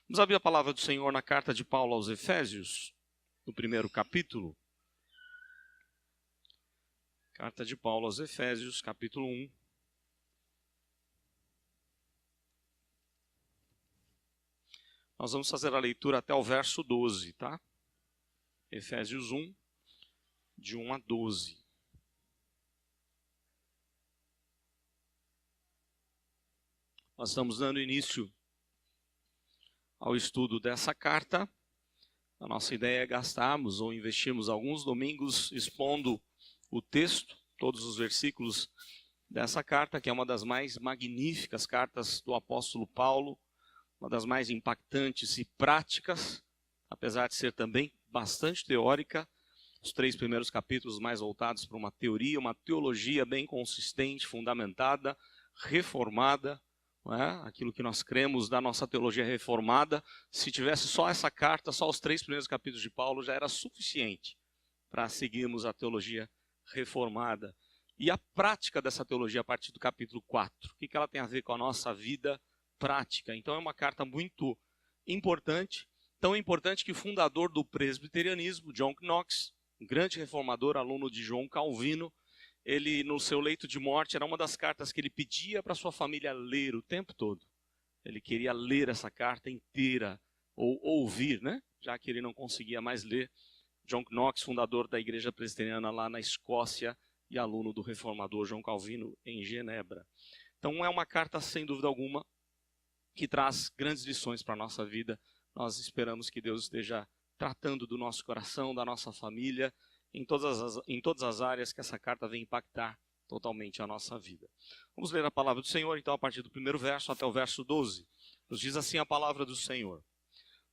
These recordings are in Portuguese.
Vamos abrir a palavra do Senhor na carta de Paulo aos Efésios, no primeiro capítulo. Carta de Paulo aos Efésios, capítulo 1. Nós vamos fazer a leitura até o verso 12, tá? Efésios 1, de 1 a 12. Nós estamos dando início ao estudo dessa carta. A nossa ideia é gastarmos ou investirmos alguns domingos expondo o texto, todos os versículos dessa carta, que é uma das mais magníficas cartas do apóstolo Paulo, uma das mais impactantes e práticas, apesar de ser também bastante teórica. Os 3 primeiros capítulos mais voltados para uma teoria, uma teologia bem consistente, fundamentada, reformada. Não é? Aquilo que nós cremos da nossa teologia reformada, se tivesse só essa carta, só os 3 primeiros capítulos de Paulo, já era suficiente para seguirmos a teologia reformada. E a prática dessa teologia a partir do capítulo 4, o que ela tem a ver com a nossa vida prática? Então é uma carta muito importante, tão importante que o fundador do presbiterianismo, John Knox, um grande reformador, aluno de João Calvino, ele, no seu leito de morte, era uma das cartas que ele pedia para sua família ler o tempo todo. Ele queria ler essa carta inteira, ou ouvir, né? Já que ele não conseguia mais ler. John Knox, fundador da igreja presbiteriana lá na Escócia e aluno do reformador João Calvino em Genebra. Então é uma carta, sem dúvida alguma, que traz grandes lições para a nossa vida. Nós esperamos que Deus esteja tratando do nosso coração, da nossa família, em todas as áreas que essa carta vem impactar totalmente a nossa vida. Vamos ler a palavra do Senhor, então, a partir do primeiro verso até o verso 12. Nos diz assim a palavra do Senhor.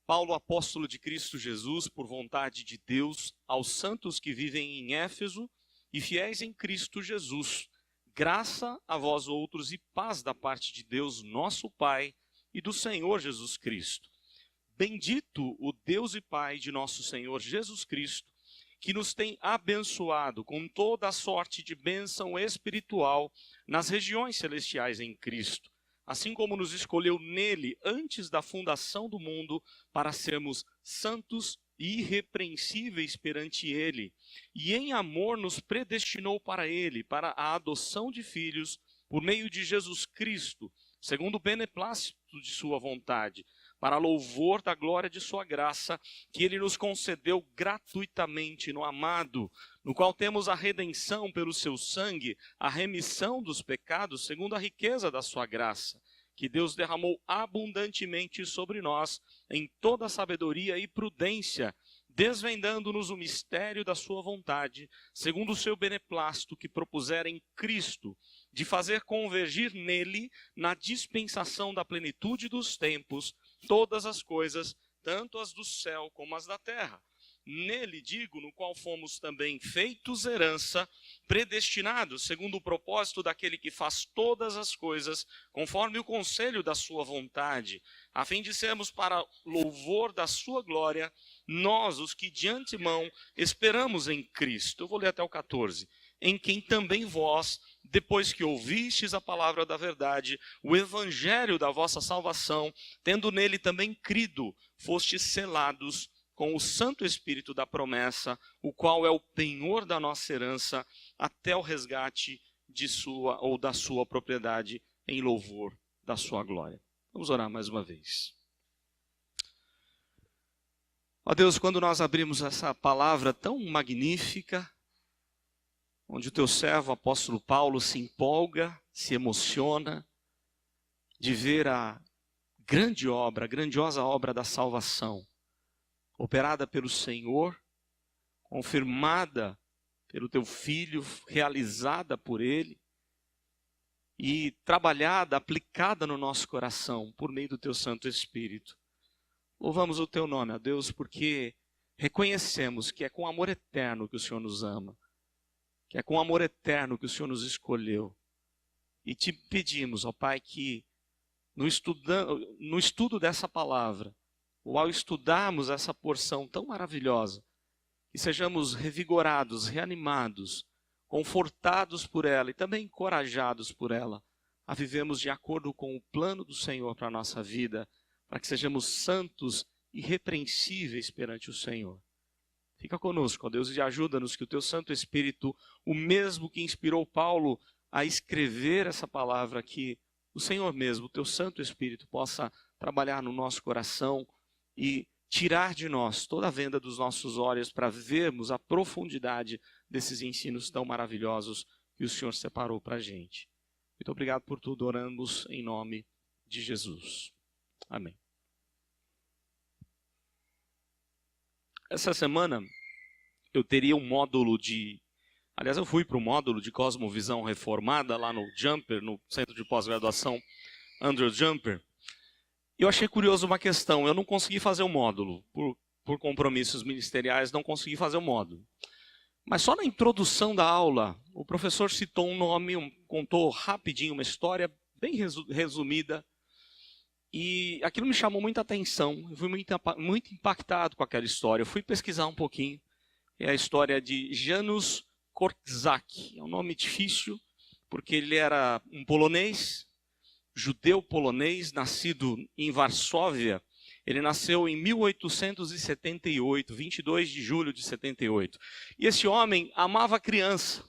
Paulo, apóstolo de Cristo Jesus, por vontade de Deus, aos santos que vivem em Éfeso e fiéis em Cristo Jesus, graça a vós outros e paz da parte de Deus, nosso Pai, e do Senhor Jesus Cristo. Bendito o Deus e Pai de nosso Senhor Jesus Cristo, que nos tem abençoado com toda a sorte de bênção espiritual nas regiões celestiais em Cristo, assim como nos escolheu nele antes da fundação do mundo para sermos santos e irrepreensíveis perante ele, e em amor nos predestinou para ele, para a adoção de filhos, por meio de Jesus Cristo, segundo o beneplácito de sua vontade, para louvor da glória de sua graça, que ele nos concedeu gratuitamente no amado, no qual temos a redenção pelo seu sangue, a remissão dos pecados, segundo a riqueza da sua graça, que Deus derramou abundantemente sobre nós, em toda sabedoria e prudência, desvendando-nos o mistério da sua vontade, segundo o seu beneplácito que propusera em Cristo, de fazer convergir nele, na dispensação da plenitude dos tempos, todas as coisas, tanto as do céu como as da terra. Nele, digo, no qual fomos também feitos herança, predestinados, segundo o propósito daquele que faz todas as coisas, conforme o conselho da sua vontade, a fim de sermos para louvor da sua glória, nós, os que de antemão esperamos em Cristo. Eu vou ler até o 14. Em quem também vós, depois que ouvistes a palavra da verdade, o evangelho da vossa salvação, tendo nele também crido, fostes selados com o Santo Espírito da promessa, o qual é o penhor da nossa herança, até o resgate de sua ou da sua propriedade, em louvor da sua glória. Vamos orar mais uma vez. Ó Deus, quando nós abrimos essa palavra tão magnífica, onde o teu servo, o apóstolo Paulo, se empolga, se emociona de ver a grande obra, a grandiosa obra da salvação, operada pelo Senhor, confirmada pelo teu Filho, realizada por Ele e trabalhada, aplicada no nosso coração por meio do teu Santo Espírito. Louvamos o teu nome, ó Deus, porque reconhecemos que é com amor eterno que o Senhor nos ama, que é com amor eterno que o Senhor nos escolheu. E te pedimos, ó Pai, que no estudo dessa palavra, ou ao estudarmos essa porção tão maravilhosa, que sejamos revigorados, reanimados, confortados por ela e também encorajados por ela, a vivermos de acordo com o plano do Senhor para a nossa vida, para que sejamos santos e irrepreensíveis perante o Senhor. Fica conosco, ó Deus, e ajuda-nos que o Teu Santo Espírito, o mesmo que inspirou Paulo a escrever essa palavra aqui, o Senhor mesmo, o Teu Santo Espírito, possa trabalhar no nosso coração e tirar de nós toda a venda dos nossos olhos para vermos a profundidade desses ensinos tão maravilhosos que o Senhor separou para a gente. Muito obrigado por tudo, oramos em nome de Jesus. Amém. Essa semana eu teria um módulo de... Aliás, eu fui para o módulo de Cosmovisão Reformada lá no Jumper, no Centro de Pós-Graduação Andrew Jumper. E eu achei curioso uma questão. Eu não consegui fazer o módulo. Por compromissos ministeriais, não consegui fazer o módulo. Mas só na introdução da aula, o professor citou um nome, contou rapidinho uma história bem resumida. E aquilo me chamou muita atenção. Eu fui muito impactado com aquela história. Eu fui pesquisar um pouquinho. É a história de Janusz Korczak. É um nome difícil, porque ele era um polonês, judeu polonês, nascido em Varsóvia. Ele nasceu em 1878, 22 de julho de 78. E esse homem amava criança.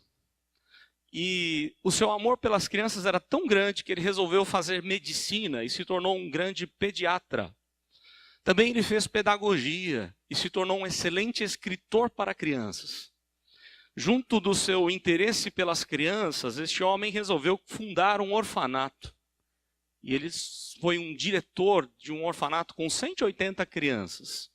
E o seu amor pelas crianças era tão grande que ele resolveu fazer medicina e se tornou um grande pediatra. Também ele fez pedagogia e se tornou um excelente escritor para crianças. Junto do seu interesse pelas crianças, este homem resolveu fundar um orfanato. E ele foi um diretor de um orfanato com 180 crianças.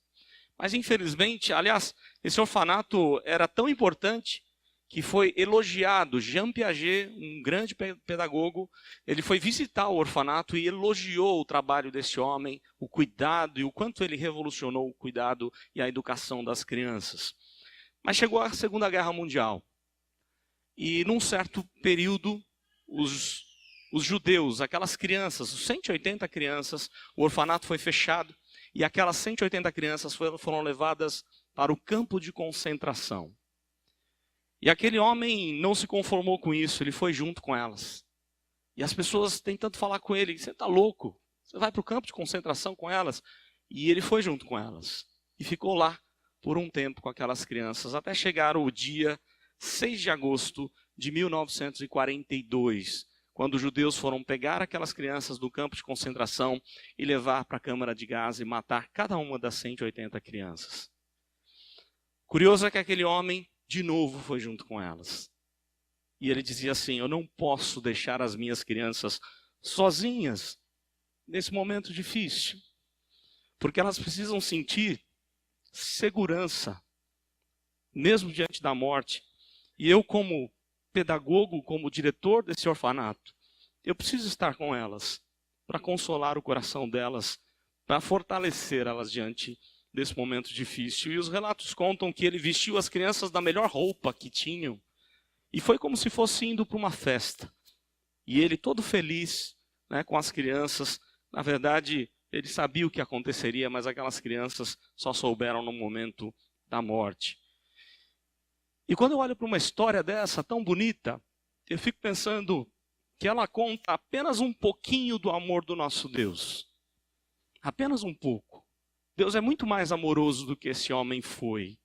Mas infelizmente, aliás, esse orfanato era tão importante que foi elogiado. Jean Piaget, um grande pedagogo, ele foi visitar o orfanato e elogiou o trabalho desse homem, o cuidado e o quanto ele revolucionou o cuidado e a educação das crianças. Mas chegou a Segunda Guerra Mundial. E num certo período, os judeus, aquelas crianças, os 180 crianças, o orfanato foi fechado e aquelas 180 crianças foram levadas para o campo de concentração. E aquele homem não se conformou com isso, ele foi junto com elas. E as pessoas tentando falar com ele, você está louco? Você vai para o campo de concentração com elas? E ele foi junto com elas. E ficou lá por um tempo com aquelas crianças, até chegar o dia 6 de agosto de 1942, quando os judeus foram pegar aquelas crianças do campo de concentração e levar para a câmara de gás e matar cada uma das 180 crianças. Curioso é que aquele homem, de novo, foi junto com elas. E ele dizia assim: eu não posso deixar as minhas crianças sozinhas nesse momento difícil, porque elas precisam sentir segurança, mesmo diante da morte. E eu, como pedagogo, como diretor desse orfanato, eu preciso estar com elas, para consolar o coração delas, para fortalecer elas diante desse momento difícil. E os relatos contam que ele vestiu as crianças da melhor roupa que tinham, e foi como se fosse indo para uma festa. E ele todo feliz, né, com as crianças. Na verdade, ele sabia o que aconteceria, mas aquelas crianças só souberam no momento da morte. E quando eu olho para uma história dessa, tão bonita, eu fico pensando que ela conta apenas um pouquinho do amor do nosso Deus. Apenas um pouco. Deus é muito mais amoroso do que esse homem foi.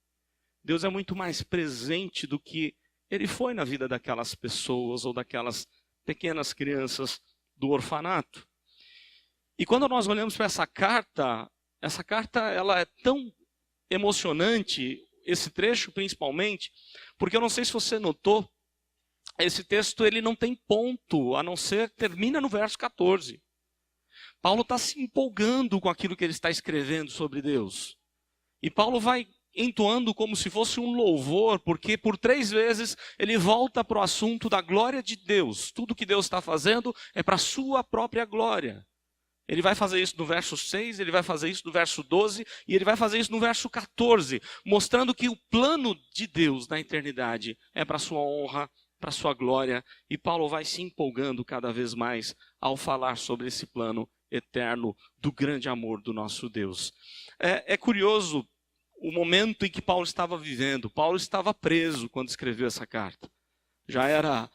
Deus é muito mais presente do que ele foi na vida daquelas pessoas ou daquelas pequenas crianças do orfanato. E quando nós olhamos para essa carta ela é tão emocionante, esse trecho principalmente, porque eu não sei se você notou, esse texto ele não tem ponto, a não ser termina no verso 14. Paulo está se empolgando com aquilo que ele está escrevendo sobre Deus. E Paulo vai entoando como se fosse um louvor, porque por 3 vezes ele volta para o assunto da glória de Deus. Tudo que Deus está fazendo é para a sua própria glória. Ele vai fazer isso no verso 6, ele vai fazer isso no verso 12 e ele vai fazer isso no verso 14, mostrando que o plano de Deus na eternidade é para a sua honra, para a sua glória. E Paulo vai se empolgando cada vez mais ao falar sobre esse plano eterno do grande amor do nosso Deus. É curioso o momento em que Paulo estava vivendo. Paulo estava preso quando escreveu essa carta. Já era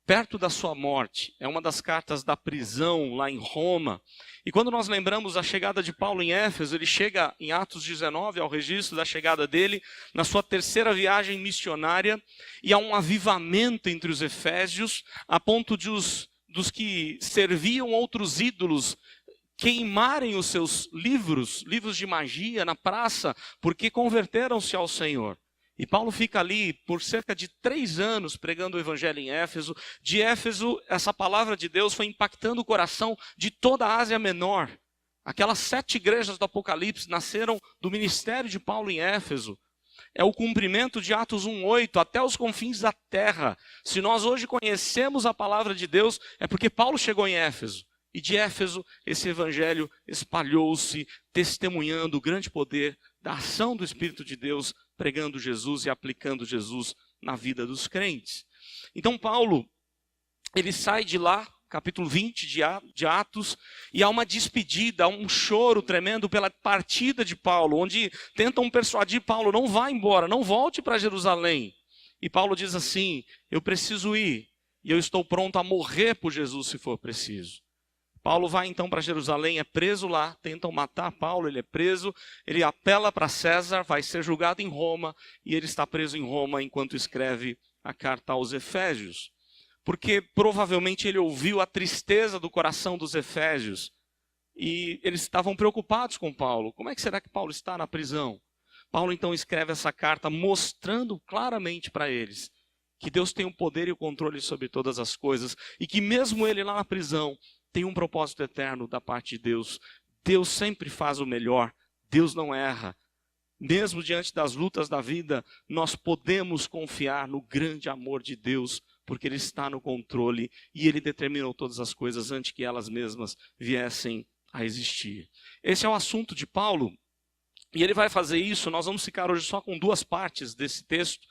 perto da sua morte. É uma das cartas da prisão lá em Roma. E quando nós lembramos a chegada de Paulo em Éfeso, ele chega em Atos 19, ao registro da chegada dele, na sua terceira viagem missionária, e há um avivamento entre os efésios, a ponto de dos que serviam outros ídolos queimarem os seus livros de magia na praça, porque converteram-se ao Senhor. E Paulo fica ali por cerca de 3 anos pregando o evangelho em Éfeso. De Éfeso, essa palavra de Deus foi impactando o coração de toda a Ásia Menor. Aquelas 7 igrejas do Apocalipse nasceram do ministério de Paulo em Éfeso. É o cumprimento de Atos 1:8, até os confins da terra. Se nós hoje conhecemos a palavra de Deus, é porque Paulo chegou em Éfeso. E de Éfeso, esse evangelho espalhou-se, testemunhando o grande poder da ação do Espírito de Deus, pregando Jesus e aplicando Jesus na vida dos crentes. Então Paulo, ele sai de lá, capítulo 20 de Atos, e há uma despedida, há um choro tremendo pela partida de Paulo, onde tentam persuadir Paulo, não vá embora, não volte para Jerusalém. E Paulo diz assim, eu preciso ir, e eu estou pronto a morrer por Jesus se for preciso. Paulo vai então para Jerusalém, é preso lá, tentam matar Paulo, ele é preso, ele apela para César, vai ser julgado em Roma, e ele está preso em Roma enquanto escreve a carta aos Efésios. Porque provavelmente ele ouviu a tristeza do coração dos Efésios, e eles estavam preocupados com Paulo. Como é que será que Paulo está na prisão? Paulo então escreve essa carta mostrando claramente para eles que Deus tem o poder e o controle sobre todas as coisas, e que mesmo ele lá na prisão, tem um propósito eterno da parte de Deus. Deus sempre faz o melhor. Deus não erra. Mesmo diante das lutas da vida, nós podemos confiar no grande amor de Deus, porque Ele está no controle e Ele determinou todas as coisas antes que elas mesmas viessem a existir. Esse é o assunto de Paulo. E ele vai fazer isso, nós vamos ficar hoje só com 2 partes desse texto,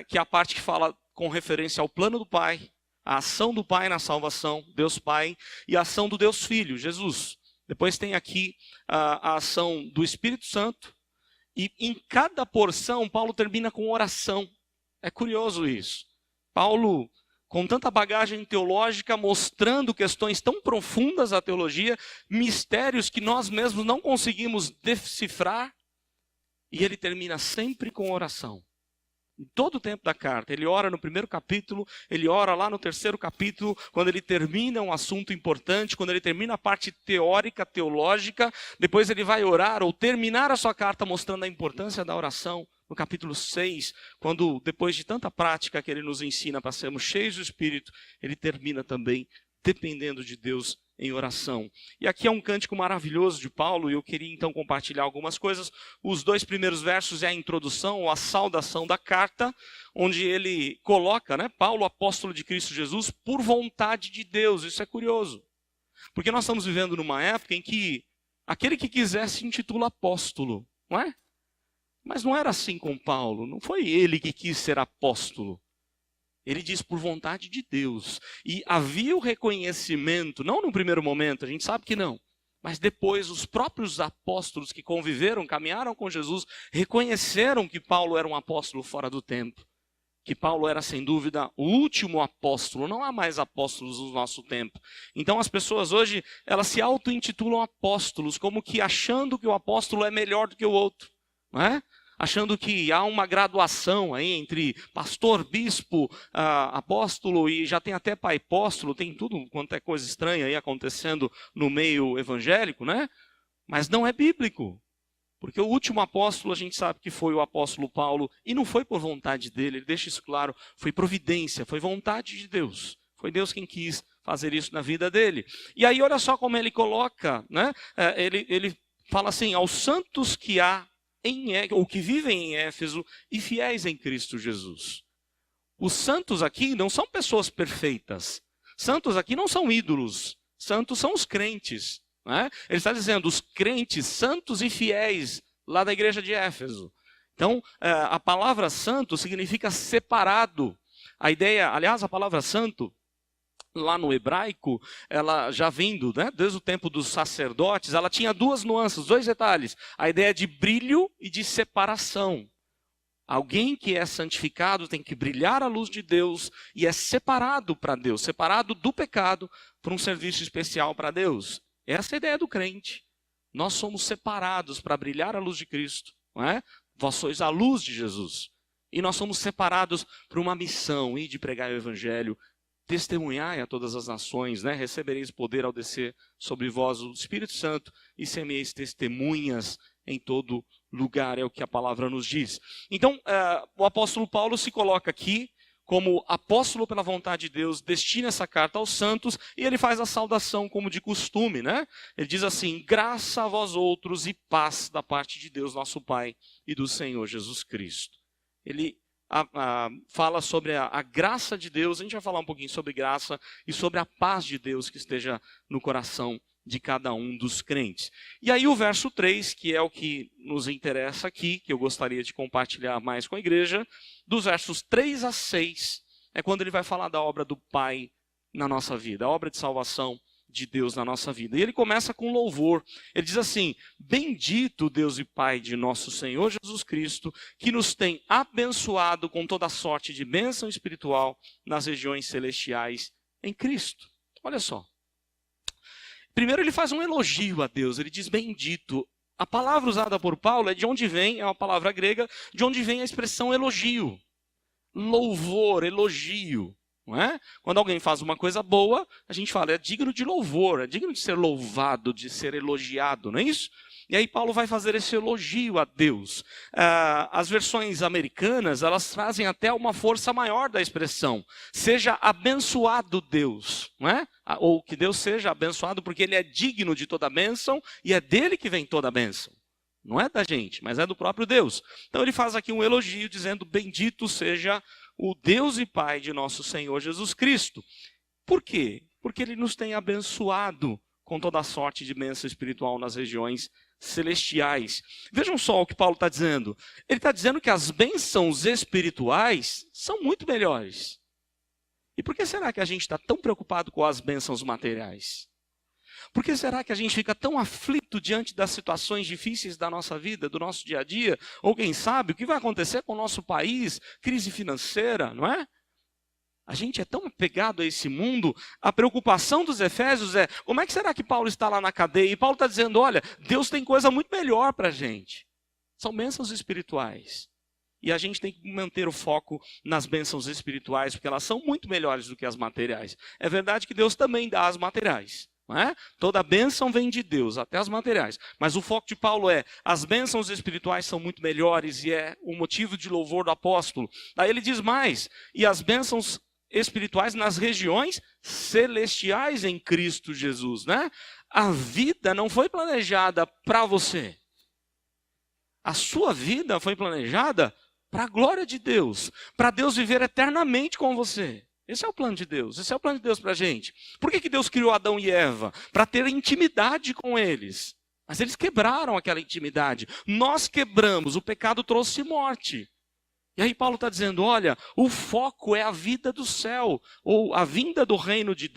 que é a parte que fala com referência ao plano do Pai, a ação do Pai na salvação, Deus Pai, e a ação do Deus Filho, Jesus. Depois tem aqui a ação do Espírito Santo, e em cada porção Paulo termina com oração. É curioso isso. Paulo, com tanta bagagem teológica, mostrando questões tão profundas da teologia, mistérios que nós mesmos não conseguimos decifrar, e ele termina sempre com oração. Em todo o tempo da carta, ele ora no 1º capítulo, ele ora lá no 3º capítulo, quando ele termina um assunto importante, quando ele termina a parte teórica, teológica, depois ele vai orar ou terminar a sua carta mostrando a importância da oração. No capítulo 6, quando depois de tanta prática que ele nos ensina para sermos cheios do Espírito, ele termina também dependendo de Deus em oração. E aqui é um cântico maravilhoso de Paulo, e eu queria então compartilhar algumas coisas. Os 2 primeiros versos é a introdução, ou a saudação da carta, onde ele coloca, Paulo, apóstolo de Cristo Jesus, por vontade de Deus. Isso é curioso, porque nós estamos vivendo numa época em que aquele que quiser se intitula apóstolo, não é? Mas não era assim com Paulo, não foi ele que quis ser apóstolo. Ele diz por vontade de Deus. E havia o reconhecimento, não no primeiro momento, a gente sabe que não, mas depois os próprios apóstolos que conviveram, caminharam com Jesus, reconheceram que Paulo era um apóstolo fora do tempo. Que Paulo era, sem dúvida, o último apóstolo. Não há mais apóstolos no nosso tempo. Então as pessoas hoje, elas se auto-intitulam apóstolos, como que achando que o apóstolo é melhor do que o outro, não é? Achando que há uma graduação aí entre pastor, bispo, apóstolo, e já tem até pai apóstolo, tem tudo quanto é coisa estranha aí acontecendo no meio evangélico, né? Mas não é bíblico, porque o último apóstolo a gente sabe que foi o apóstolo Paulo, e não foi por vontade dele, ele deixa isso claro, foi providência, foi vontade de Deus, foi Deus quem quis fazer isso na vida dele. E aí olha só como ele coloca, né? Ele fala assim, aos santos que há ou que vivem em Éfeso e fiéis em Cristo Jesus. Os santos aqui não são pessoas perfeitas. Santos aqui não são ídolos. Santos são os crentes, né? Ele está dizendo os crentes santos e fiéis lá da igreja de Éfeso. Então, a palavra santo significa separado. A ideia, aliás, a palavra santo, lá no hebraico, ela já vindo, desde o tempo dos sacerdotes, ela tinha 2 nuances, 2 detalhes. A ideia de brilho e de separação. Alguém que é santificado tem que brilhar a luz de Deus e é separado para Deus, separado do pecado para um serviço especial para Deus. Essa é a ideia do crente. Nós somos separados para brilhar a luz de Cristo, não é? Vós sois a luz de Jesus. E nós somos separados para uma missão, ir de pregar o evangelho, testemunhai a todas as nações, né? Recebereis poder ao descer sobre vós o Espírito Santo e semeis testemunhas em todo lugar, é o que a palavra nos diz. Então, o apóstolo Paulo se coloca aqui como apóstolo pela vontade de Deus, destina essa carta aos santos e ele faz a saudação como de costume, né? Ele diz assim: graça a vós outros e paz da parte de Deus nosso Pai e do Senhor Jesus Cristo. Ele fala sobre a graça de Deus. A gente vai falar um pouquinho sobre graça e sobre a paz de Deus que esteja no coração de cada um dos crentes. E aí o verso 3, que é o que nos interessa aqui, que eu gostaria de compartilhar mais com a igreja, dos versos 3 a 6, é quando ele vai falar da obra do Pai na nossa vida, a obra de salvação de Deus na nossa vida. E ele começa com louvor. Ele diz assim: bendito Deus e Pai de nosso Senhor Jesus Cristo, que nos tem abençoado com toda sorte de bênção espiritual nas regiões celestiais em Cristo. Olha só. Primeiro ele faz um elogio a Deus, ele diz bendito. A palavra usada por Paulo é de onde vem, é uma palavra grega, de onde vem a expressão elogio. Louvor, elogio. Não é? Quando alguém faz uma coisa boa, a gente fala, é digno de louvor, é digno de ser louvado, de ser elogiado, não é isso? E aí Paulo vai fazer esse elogio a Deus. As versões americanas, elas trazem até uma força maior da expressão. Seja abençoado Deus, não é? Ou que Deus seja abençoado porque Ele é digno de toda a bênção e é dele que vem toda a bênção. Não é da gente, mas é do próprio Deus. Então ele faz aqui um elogio dizendo: bendito seja o Deus e Pai de nosso Senhor Jesus Cristo. Por quê? Porque Ele nos tem abençoado com toda a sorte de bênção espiritual nas regiões celestiais. Vejam só o que Paulo está dizendo. Ele está dizendo que as bênçãos espirituais são muito melhores. E por que será que a gente está tão preocupado com as bênçãos materiais? Por que será que a gente fica tão aflito diante das situações difíceis da nossa vida, do nosso dia a dia? Ou quem sabe, o que vai acontecer com o nosso país, crise financeira, não é? A gente é tão apegado a esse mundo. A preocupação dos Efésios é: como é que será que Paulo está lá na cadeia? E Paulo está dizendo: olha, Deus tem coisa muito melhor para a gente. São bênçãos espirituais. E a gente tem que manter o foco nas bênçãos espirituais, porque elas são muito melhores do que as materiais. É verdade que Deus também dá as materiais. Não é? Toda bênção vem de Deus, até as materiais. Mas o foco de Paulo é: as bênçãos espirituais são muito melhores e é o motivo de louvor do apóstolo. Daí ele diz mais: e as bênçãos espirituais nas regiões celestiais em Cristo Jesus, né? A vida não foi planejada para você. A sua vida foi planejada para a glória de Deus, para Deus viver eternamente com você. Esse é o plano de Deus, esse é o plano de Deus para a gente. Por que Deus criou Adão e Eva? Para ter intimidade com eles. Mas eles quebraram aquela intimidade. Nós quebramos, o pecado trouxe morte. E aí Paulo está dizendo: olha, o foco é a vida do céu, ou a vinda do reino de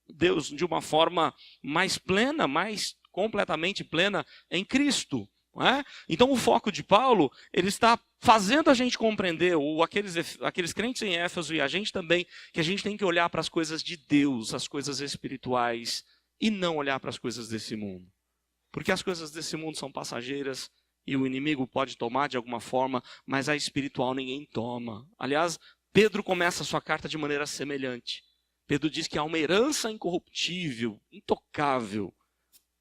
Deus de uma forma mais plena, mais completamente plena em Cristo. Não é? Então o foco de Paulo, ele está fazendo a gente compreender, ou aqueles crentes em Éfeso e a gente também, que a gente tem que olhar para as coisas de Deus, as coisas espirituais, e não olhar para as coisas desse mundo. Porque as coisas desse mundo são passageiras, e o inimigo pode tomar de alguma forma, mas a espiritual ninguém toma. Aliás, Pedro começa a sua carta de maneira semelhante. Pedro diz que há uma herança incorruptível, intocável.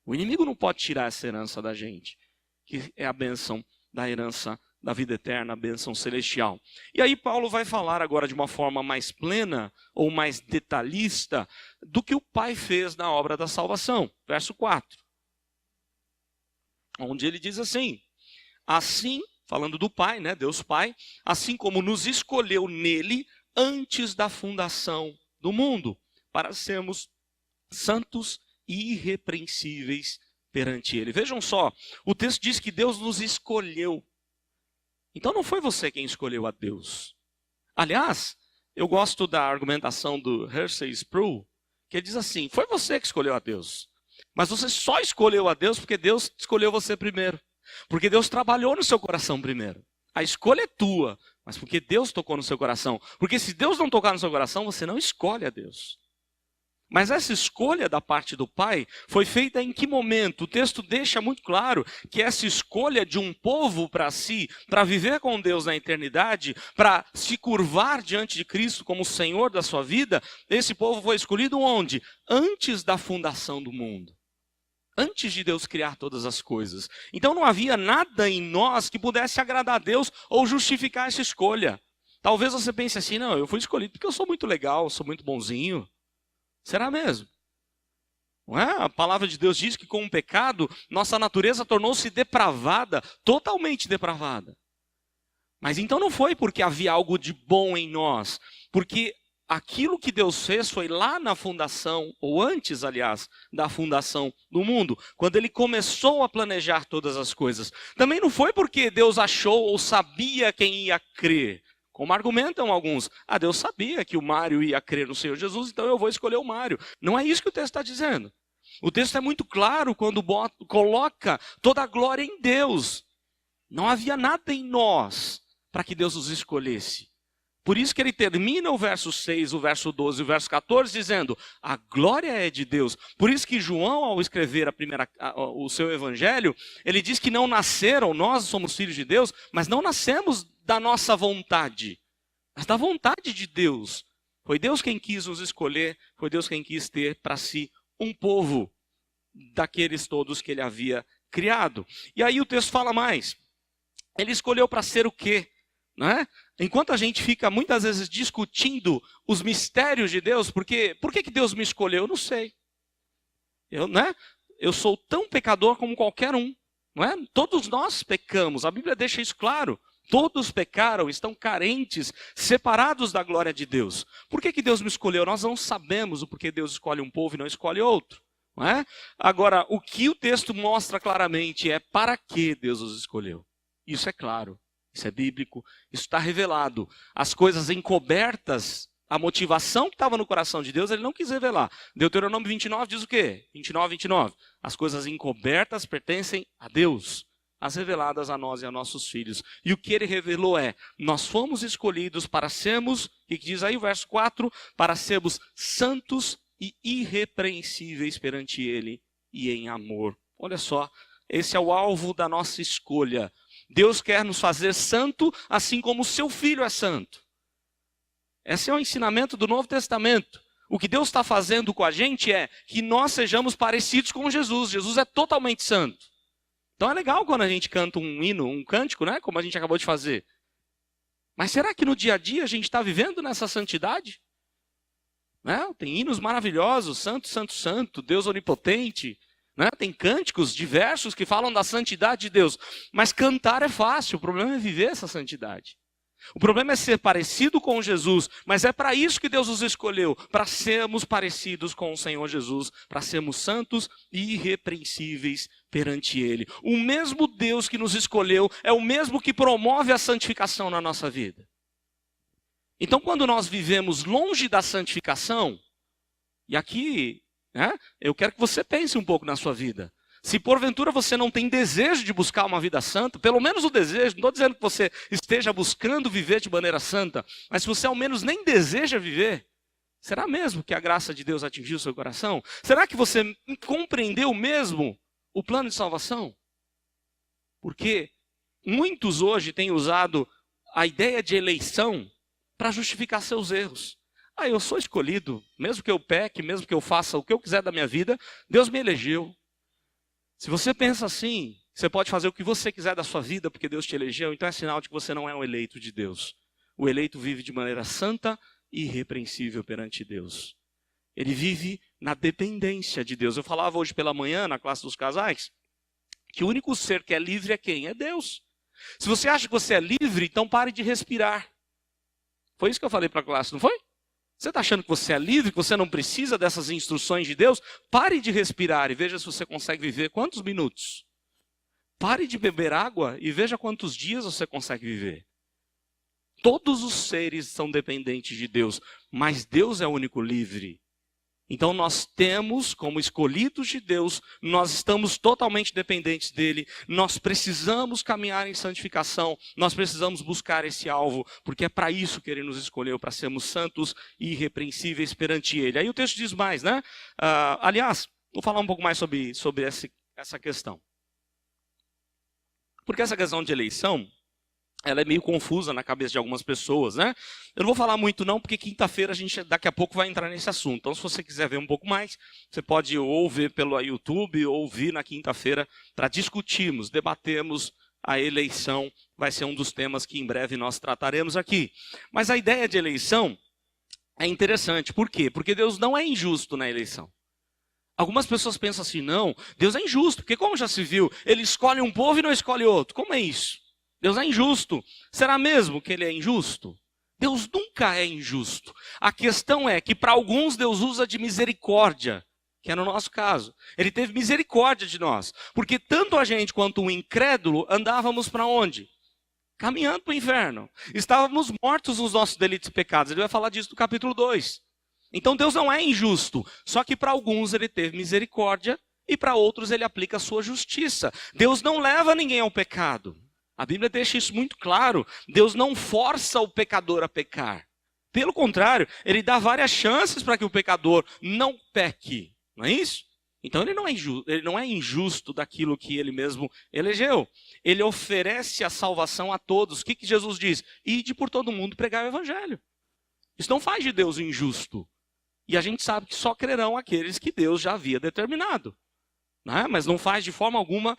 O inimigo não pode tirar essa herança da gente, que é a bênção da herança da vida eterna, a bênção celestial. E aí Paulo vai falar agora de uma forma mais plena, ou mais detalhista, do que o Pai fez na obra da salvação. Verso 4. Onde ele diz assim: assim, falando do Pai, né, Deus Pai, assim como nos escolheu nele antes da fundação do mundo, para sermos santos e irrepreensíveis perante ele. Vejam só, o texto diz que Deus nos escolheu. Então não foi você quem escolheu a Deus. Aliás, eu gosto da argumentação do Hershey Sproul, que ele diz assim: foi você que escolheu a Deus. Mas você só escolheu a Deus porque Deus escolheu você primeiro. Porque Deus trabalhou no seu coração primeiro. A escolha é tua, mas porque Deus tocou no seu coração. Porque se Deus não tocar no seu coração, você não escolhe a Deus. Mas essa escolha da parte do Pai foi feita em que momento? O texto deixa muito claro que essa escolha de um povo para si, para viver com Deus na eternidade, para se curvar diante de Cristo como Senhor da sua vida, esse povo foi escolhido onde? Antes da fundação do mundo. Antes de Deus criar todas as coisas. Então não havia nada em nós que pudesse agradar a Deus ou justificar essa escolha. Talvez você pense assim, não, eu fui escolhido porque eu sou muito legal, sou muito bonzinho. Será mesmo? Não é? A palavra de Deus diz que com o pecado, nossa natureza tornou-se depravada, totalmente depravada. Mas então não foi porque havia algo de bom em nós, porque aquilo que Deus fez foi lá na fundação, ou antes, aliás, da fundação do mundo, quando ele começou a planejar todas as coisas. Também não foi porque Deus achou ou sabia quem ia crer. Como argumentam alguns, Deus sabia que o Mário ia crer no Senhor Jesus, então eu vou escolher o Mário. Não é isso que o texto está dizendo. O texto é muito claro quando coloca toda a glória em Deus. Não havia nada em nós para que Deus nos escolhesse. Por isso que ele termina o verso 6, o verso 12 e o verso 14 dizendo, a glória é de Deus. Por isso que João, ao escrever o seu evangelho, ele diz que não nasceram, nós somos filhos de Deus, mas não nascemos da nossa vontade, mas da vontade de Deus. Foi Deus quem quis nos escolher, foi Deus quem quis ter para si um povo daqueles todos que ele havia criado. E aí o texto fala mais. Ele escolheu para ser o quê? Não é? Enquanto a gente fica muitas vezes discutindo os mistérios de Deus, por que Deus me escolheu? Eu não sei. Eu sou tão pecador como qualquer um. Não é? Todos nós pecamos, a Bíblia deixa isso claro. Todos pecaram, estão carentes, separados da glória de Deus. Por que Deus me escolheu? Nós não sabemos o porquê Deus escolhe um povo e não escolhe outro. Não é? Agora, o que o texto mostra claramente é para que Deus os escolheu. Isso é claro, isso é bíblico, isso está revelado. As coisas encobertas, a motivação que estava no coração de Deus, ele não quis revelar. Deuteronômio 29 diz o quê? 29. As coisas encobertas pertencem a Deus. As reveladas a nós e a nossos filhos. E o que ele revelou é, nós fomos escolhidos para sermos, e que diz aí o verso 4, para sermos santos e irrepreensíveis perante ele e em amor. Olha só, esse é o alvo da nossa escolha. Deus quer nos fazer santo, assim como o seu Filho é santo. Esse é o ensinamento do Novo Testamento. O que Deus está fazendo com a gente é que nós sejamos parecidos com Jesus. Jesus é totalmente santo. Então é legal quando a gente canta um hino, um cântico, né? Como a gente acabou de fazer. Mas será que no dia a dia a gente está vivendo nessa santidade? Né? Tem hinos maravilhosos, santo, santo, santo, Deus onipotente. Né? Tem cânticos diversos que falam da santidade de Deus. Mas cantar é fácil, o problema é viver essa santidade. O problema é ser parecido com Jesus, mas é para isso que Deus nos escolheu, para sermos parecidos com o Senhor Jesus, para sermos santos e irrepreensíveis perante Ele. O mesmo Deus que nos escolheu é o mesmo que promove a santificação na nossa vida. Então, quando nós vivemos longe da santificação, e aqui, né, eu quero que você pense um pouco na sua vida. Se porventura você não tem desejo de buscar uma vida santa, pelo menos o desejo, não estou dizendo que você esteja buscando viver de maneira santa, mas se você ao menos nem deseja viver, será mesmo que a graça de Deus atingiu o seu coração? Será que você compreendeu mesmo o plano de salvação? Porque muitos hoje têm usado a ideia de eleição para justificar seus erros. Eu sou escolhido, mesmo que eu peque, mesmo que eu faça o que eu quiser da minha vida, Deus me elegeu. Se você pensa assim, você pode fazer o que você quiser da sua vida porque Deus te elegeu, então é sinal de que você não é um eleito de Deus. O eleito vive de maneira santa e irrepreensível perante Deus. Ele vive na dependência de Deus. Eu falava hoje pela manhã, na classe dos casais, que o único ser que é livre é quem? É Deus. Se você acha que você é livre, então pare de respirar. Foi isso que eu falei para a classe, não foi? Você está achando que você é livre, que você não precisa dessas instruções de Deus? Pare de respirar e veja se você consegue viver quantos minutos. Pare de beber água e veja quantos dias você consegue viver. Todos os seres são dependentes de Deus, mas Deus é o único livre. Então nós temos, como escolhidos de Deus, nós estamos totalmente dependentes dele, nós precisamos caminhar em santificação, nós precisamos buscar esse alvo, porque é para isso que ele nos escolheu, para sermos santos e irrepreensíveis perante ele. Aí o texto diz mais, né? Aliás, vou falar um pouco mais sobre essa questão. Porque essa questão de eleição, ela é meio confusa na cabeça de algumas pessoas, né? Eu não vou falar muito não, porque quinta-feira a gente daqui a pouco vai entrar nesse assunto. Então, se você quiser ver um pouco mais, você pode ou ver pelo YouTube ou vir na quinta-feira para discutirmos, debatermos a eleição. Vai ser um dos temas que em breve nós trataremos aqui. Mas a ideia de eleição é interessante. Por quê? Porque Deus não é injusto na eleição. Algumas pessoas pensam assim, não, Deus é injusto, porque como já se viu, ele escolhe um povo e não escolhe outro. Como é isso? Deus é injusto. Será mesmo que ele é injusto? Deus nunca é injusto. A questão é que para alguns Deus usa de misericórdia, que é no nosso caso. Ele teve misericórdia de nós. Porque tanto a gente quanto o incrédulo andávamos para onde? Caminhando para o inferno. Estávamos mortos nos nossos delitos e pecados. Ele vai falar disso no capítulo 2. Então Deus não é injusto. Só que para alguns ele teve misericórdia e para outros ele aplica a sua justiça. Deus não leva ninguém ao pecado. A Bíblia deixa isso muito claro. Deus não força o pecador a pecar. Pelo contrário, ele dá várias chances para que o pecador não peque. Não é isso? Então ele não é injusto daquilo que ele mesmo elegeu. Ele oferece a salvação a todos. O que Jesus diz? Ide por todo mundo pregar o evangelho. Isso não faz de Deus injusto. E a gente sabe que só crerão aqueles que Deus já havia determinado. Né? Mas não faz de forma alguma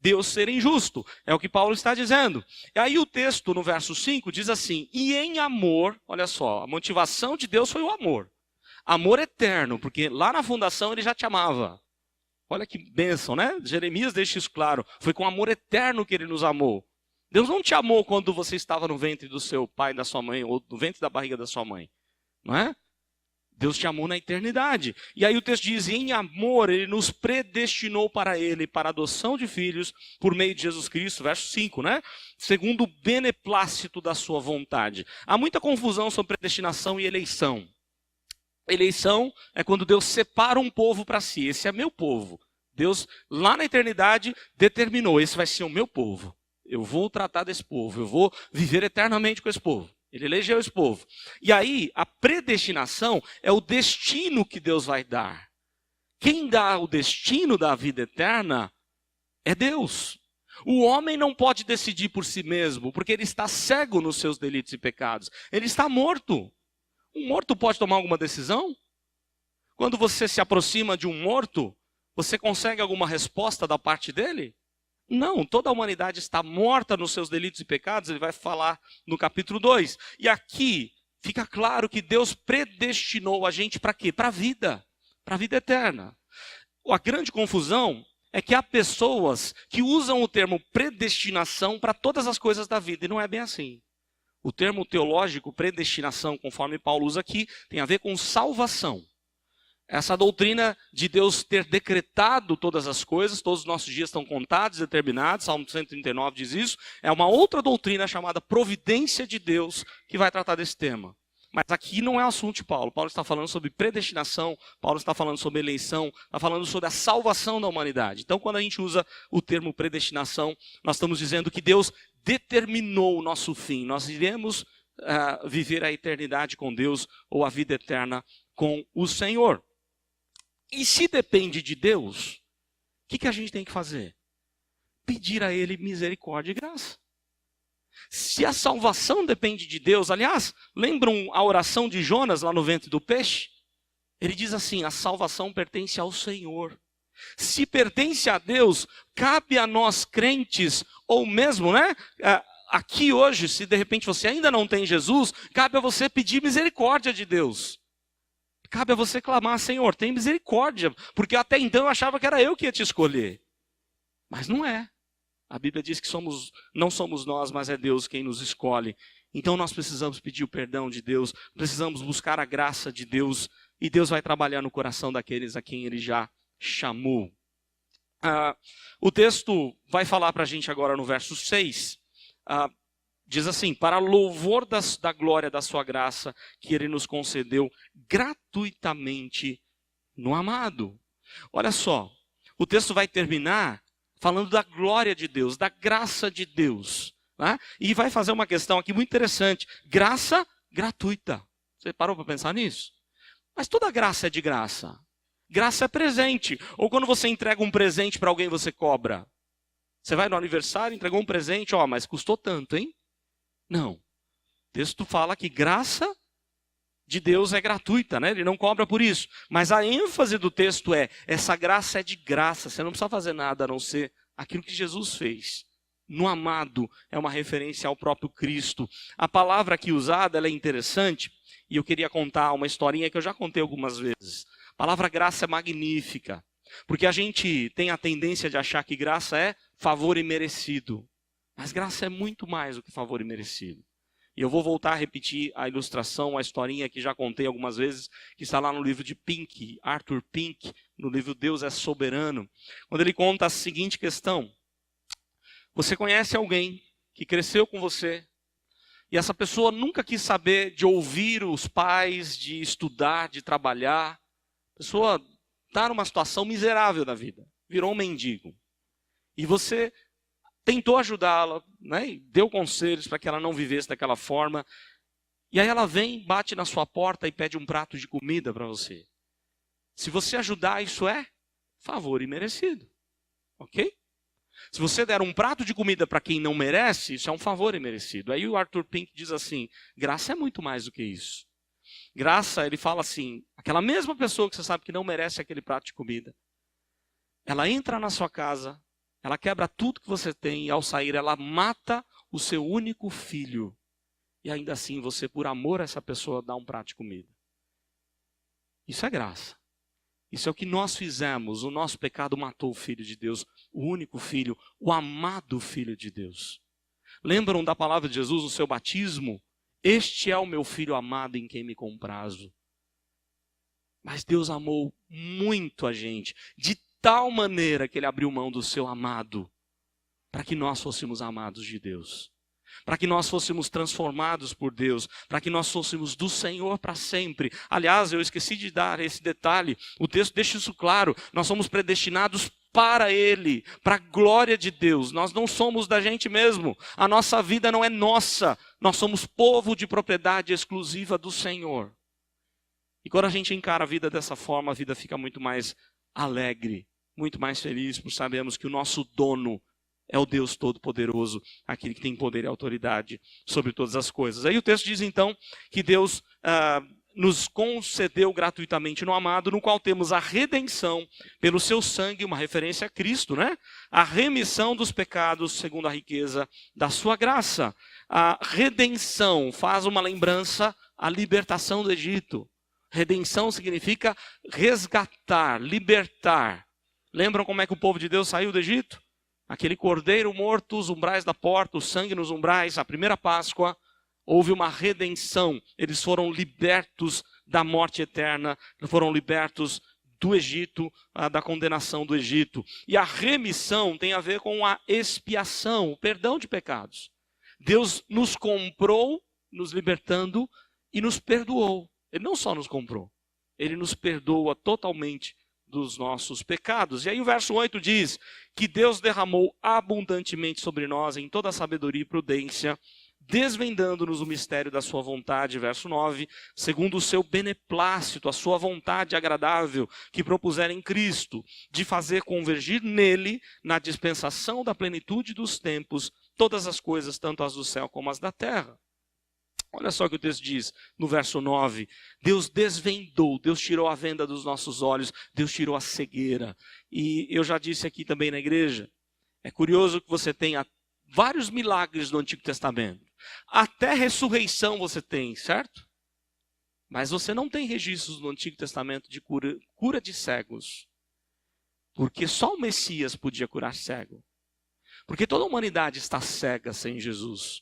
Deus ser injusto. É o que Paulo está dizendo. E aí o texto no verso 5 diz assim, e em amor, olha só, a motivação de Deus foi o amor. Amor eterno, porque lá na fundação ele já te amava. Olha que bênção, né? Jeremias deixa isso claro. Foi com amor eterno que ele nos amou. Deus não te amou quando você estava no ventre do seu pai, da sua mãe, ou no ventre da barriga da sua mãe. Não é? Deus te amou na eternidade. E aí o texto diz, em amor ele nos predestinou para ele, para a adoção de filhos, por meio de Jesus Cristo, verso 5, né? Segundo o beneplácito da sua vontade. Há muita confusão sobre predestinação e eleição. Eleição é quando Deus separa um povo para si. Esse é meu povo. Deus, lá na eternidade, determinou, esse vai ser o meu povo. Eu vou tratar desse povo, eu vou viver eternamente com esse povo. Ele elegeu esse povo. E aí, a predestinação é o destino que Deus vai dar. Quem dá o destino da vida eterna é Deus. O homem não pode decidir por si mesmo, porque ele está cego nos seus delitos e pecados. Ele está morto. Um morto pode tomar alguma decisão? Quando você se aproxima de um morto, você consegue alguma resposta da parte dele? Não, toda a humanidade está morta nos seus delitos e pecados, ele vai falar no capítulo 2. E aqui fica claro que Deus predestinou a gente para quê? Para a vida eterna. A grande confusão é que há pessoas que usam o termo predestinação para todas as coisas da vida, e não é bem assim. O termo teológico, predestinação, conforme Paulo usa aqui, tem a ver com salvação. Essa doutrina de Deus ter decretado todas as coisas, todos os nossos dias estão contados, determinados, Salmo 139 diz isso, é uma outra doutrina chamada providência de Deus que vai tratar desse tema. Mas aqui não é o assunto de Paulo. Paulo está falando sobre predestinação, Paulo está falando sobre eleição, está falando sobre a salvação da humanidade. Então, quando a gente usa o termo predestinação, nós estamos dizendo que Deus determinou o nosso fim. Nós iremos viver a eternidade com Deus ou a vida eterna com o Senhor. E se depende de Deus, o que a gente tem que fazer? Pedir a Ele misericórdia e graça. Se a salvação depende de Deus, aliás, lembram a oração de Jonas lá no ventre do peixe? Ele diz assim, a salvação pertence ao Senhor. Se pertence a Deus, cabe a nós crentes, ou mesmo, né? Aqui hoje, se de repente você ainda não tem Jesus, cabe a você pedir misericórdia de Deus. Cabe a você clamar, Senhor, tem misericórdia, porque até então eu achava que era eu que ia te escolher. Mas não é. A Bíblia diz que não somos nós, mas é Deus quem nos escolhe. Então nós precisamos pedir o perdão de Deus, precisamos buscar a graça de Deus, e Deus vai trabalhar no coração daqueles a quem Ele já chamou. O texto vai falar para a gente agora no verso 6, diz assim, para louvor da glória da sua graça, que Ele nos concedeu gratuitamente no amado. Olha só, o texto vai terminar falando da glória de Deus, da graça de Deus. Né? E vai fazer uma questão aqui muito interessante. Graça gratuita. Você parou para pensar nisso? Mas toda graça é de graça. Graça é presente. Ou quando você entrega um presente para alguém, você cobra. Você vai no aniversário, entregou um presente, mas custou tanto, hein? Não. O texto fala que graça de Deus é gratuita, né? Ele não cobra por isso. Mas a ênfase do texto é, essa graça é de graça. Você não precisa fazer nada a não ser aquilo que Jesus fez. No amado é uma referência ao próprio Cristo. A palavra aqui usada, ela é interessante. E eu queria contar uma historinha que eu já contei algumas vezes. A palavra graça é magnífica. Porque a gente tem a tendência de achar que graça é favor imerecido. Mas graça é muito mais do que favor imerecido. E eu vou voltar a repetir a ilustração, a historinha que já contei algumas vezes, que está lá no livro de Pink, Arthur Pink, no livro Deus é Soberano, quando ele conta a seguinte questão. Você conhece alguém que cresceu com você, e essa pessoa nunca quis saber de ouvir os pais, de estudar, de trabalhar. A pessoa está numa situação miserável da vida, virou um mendigo. E você tentou ajudá-la, né, e deu conselhos para que ela não vivesse daquela forma. E aí ela vem, bate na sua porta e pede um prato de comida para você. Se você ajudar, isso é favor imerecido. Ok? Se você der um prato de comida para quem não merece, isso é um favor imerecido. Aí o Arthur Pink diz assim, graça é muito mais do que isso. Graça, ele fala assim, aquela mesma pessoa que você sabe que não merece aquele prato de comida, ela entra na sua casa, ela quebra tudo que você tem e ao sair ela mata o seu único filho. E ainda assim você, por amor a essa pessoa, dá um prato de comida. Isso é graça. Isso é o que nós fizemos. O nosso pecado matou o Filho de Deus, o único Filho, o amado Filho de Deus. Lembram da palavra de Jesus no seu batismo? Este é o meu Filho amado em quem me comprazo. Mas Deus amou muito a gente, de tal maneira que Ele abriu mão do seu amado, para que nós fôssemos amados de Deus. Para que nós fôssemos transformados por Deus, para que nós fôssemos do Senhor para sempre. Aliás, eu esqueci de dar esse detalhe, o texto deixa isso claro, nós somos predestinados para Ele, para a glória de Deus. Nós não somos da gente mesmo, a nossa vida não é nossa, nós somos povo de propriedade exclusiva do Senhor. E quando a gente encara a vida dessa forma, a vida fica muito mais alegre, muito mais feliz, porque sabemos que o nosso dono é o Deus Todo-Poderoso, aquele que tem poder e autoridade sobre todas as coisas. Aí o texto diz então que Deus nos concedeu gratuitamente no amado, no qual temos a redenção pelo seu sangue, uma referência a Cristo, né? A remissão dos pecados segundo a riqueza da sua graça. A redenção faz uma lembrança à libertação do Egito. Redenção significa resgatar, libertar. Lembram como é que o povo de Deus saiu do Egito? Aquele cordeiro morto, os umbrais da porta, o sangue nos umbrais, a primeira Páscoa, houve uma redenção. Eles foram libertos da morte eterna, foram libertos do Egito, da condenação do Egito. E a remissão tem a ver com a expiação, o perdão de pecados. Deus nos comprou, nos libertando, e nos perdoou. Ele não só nos comprou, Ele nos perdoa totalmente dos nossos pecados. E aí o verso 8 diz que Deus derramou abundantemente sobre nós em toda a sabedoria e prudência, desvendando-nos o mistério da sua vontade, verso 9, segundo o seu beneplácito, a sua vontade agradável, que propuser em Cristo, de fazer convergir nele, na dispensação da plenitude dos tempos, todas as coisas, tanto as do céu como as da terra. Olha só o que o texto diz no verso 9. Deus desvendou, Deus tirou a venda dos nossos olhos, Deus tirou a cegueira. E eu já disse aqui também na igreja, é curioso que você tenha vários milagres no Antigo Testamento. Até ressurreição você tem, certo? Mas você não tem registros no Antigo Testamento de cura de cegos. Porque só o Messias podia curar cego. Porque toda a humanidade está cega sem Jesus.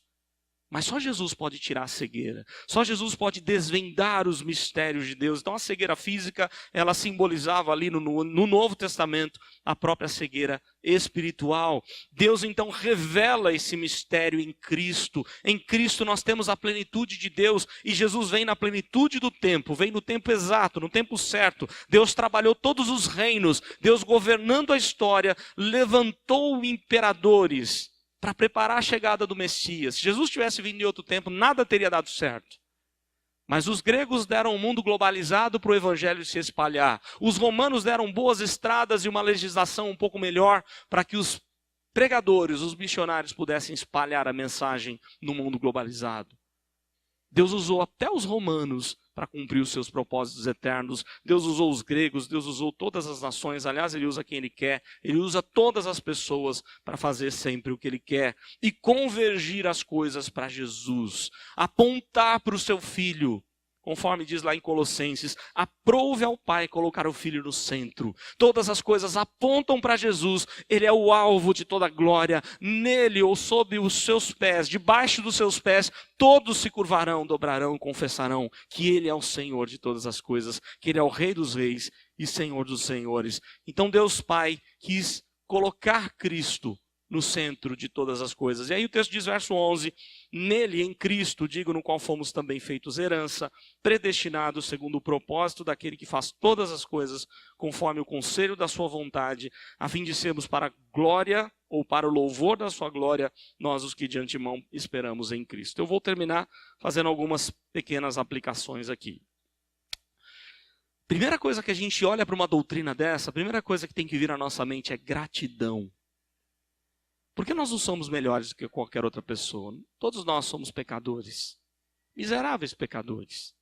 Mas só Jesus pode tirar a cegueira. Só Jesus pode desvendar os mistérios de Deus. Então a cegueira física, ela simbolizava ali no Novo Testamento a própria cegueira espiritual. Deus então revela esse mistério em Cristo. Em Cristo nós temos a plenitude de Deus. E Jesus vem na plenitude do tempo. Vem no tempo exato, no tempo certo. Deus trabalhou todos os reinos. Deus governando a história. Levantou imperadores para preparar a chegada do Messias. Se Jesus tivesse vindo em outro tempo, nada teria dado certo. Mas os gregos deram um mundo globalizado para o evangelho se espalhar. Os romanos deram boas estradas e uma legislação um pouco melhor para que os pregadores, os missionários pudessem espalhar a mensagem no mundo globalizado. Deus usou até os romanos para cumprir os seus propósitos eternos. Deus usou os gregos, Deus usou todas as nações. Aliás, Ele usa quem Ele quer. Ele usa todas as pessoas para fazer sempre o que Ele quer. E convergir as coisas para Jesus. Apontar para o seu Filho. Conforme diz lá em Colossenses, aprove ao Pai colocar o Filho no centro. Todas as coisas apontam para Jesus. Ele é o alvo de toda glória. Nele ou sob os seus pés, debaixo dos seus pés, todos se curvarão, dobrarão, confessarão que Ele é o Senhor de todas as coisas, que Ele é o Rei dos reis e Senhor dos senhores. Então Deus Pai quis colocar Cristo no centro de todas as coisas. E aí o texto diz, verso 11, nele, em Cristo, digo, no qual fomos também feitos herança, predestinados segundo o propósito daquele que faz todas as coisas conforme o conselho da sua vontade, a fim de sermos para a glória ou para o louvor da sua glória, nós os que de antemão esperamos em Cristo. Eu vou terminar fazendo algumas pequenas aplicações aqui. Primeira coisa que a gente olha para uma doutrina dessa, a primeira coisa que tem que vir à nossa mente é gratidão. Porque nós não somos melhores do que qualquer outra pessoa. Todos nós somos pecadores. Miseráveis pecadores.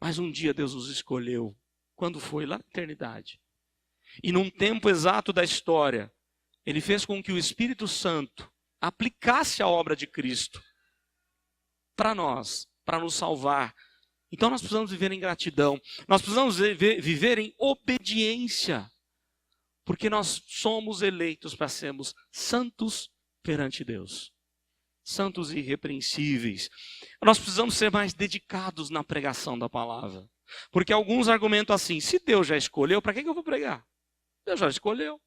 Mas um dia Deus nos escolheu. Quando foi? Lá na eternidade. E num tempo exato da história, Ele fez com que o Espírito Santo aplicasse a obra de Cristo para nós, para nos salvar. Então nós precisamos viver em gratidão. Nós precisamos viver em obediência. Porque nós somos eleitos para sermos santos perante Deus. Santos e irrepreensíveis. Nós precisamos ser mais dedicados na pregação da palavra. Porque alguns argumentam assim, se Deus já escolheu, para que eu vou pregar? Deus já escolheu.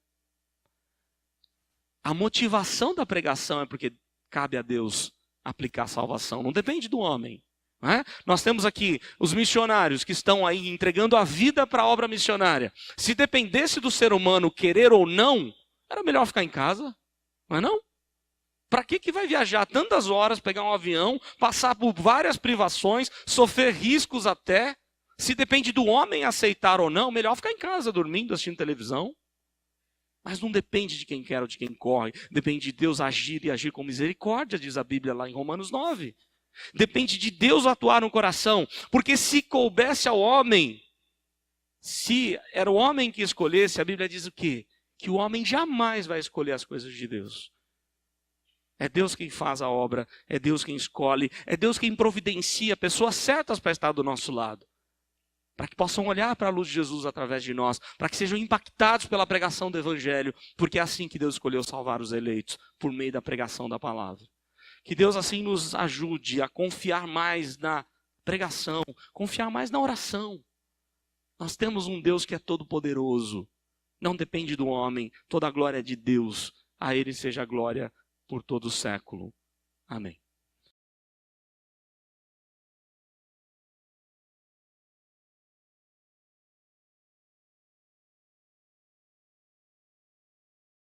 A motivação da pregação é porque cabe a Deus aplicar a salvação. Não depende do homem. Nós temos aqui os missionários que estão aí entregando a vida para a obra missionária. Se dependesse do ser humano querer ou não, era melhor ficar em casa, não é não? Para que vai viajar tantas horas, pegar um avião, passar por várias privações, sofrer riscos até? Se depende do homem aceitar ou não, melhor ficar em casa dormindo, assistindo televisão. Mas não depende de quem quer ou de quem corre, depende de Deus agir e agir com misericórdia, diz a Bíblia lá em Romanos 9. Depende de Deus atuar no coração, porque se coubesse ao homem, se era o homem que escolhesse, a Bíblia diz o quê? Que o homem jamais vai escolher as coisas de Deus. É Deus quem faz a obra, é Deus quem escolhe, é Deus quem providencia pessoas certas para estar do nosso lado. Para que possam olhar para a luz de Jesus através de nós, para que sejam impactados pela pregação do Evangelho, porque é assim que Deus escolheu salvar os eleitos, por meio da pregação da palavra. Que Deus assim nos ajude a confiar mais na pregação, confiar mais na oração. Nós temos um Deus que é todo poderoso, não depende do homem, toda a glória é de Deus, a Ele seja a glória por todo o século. Amém.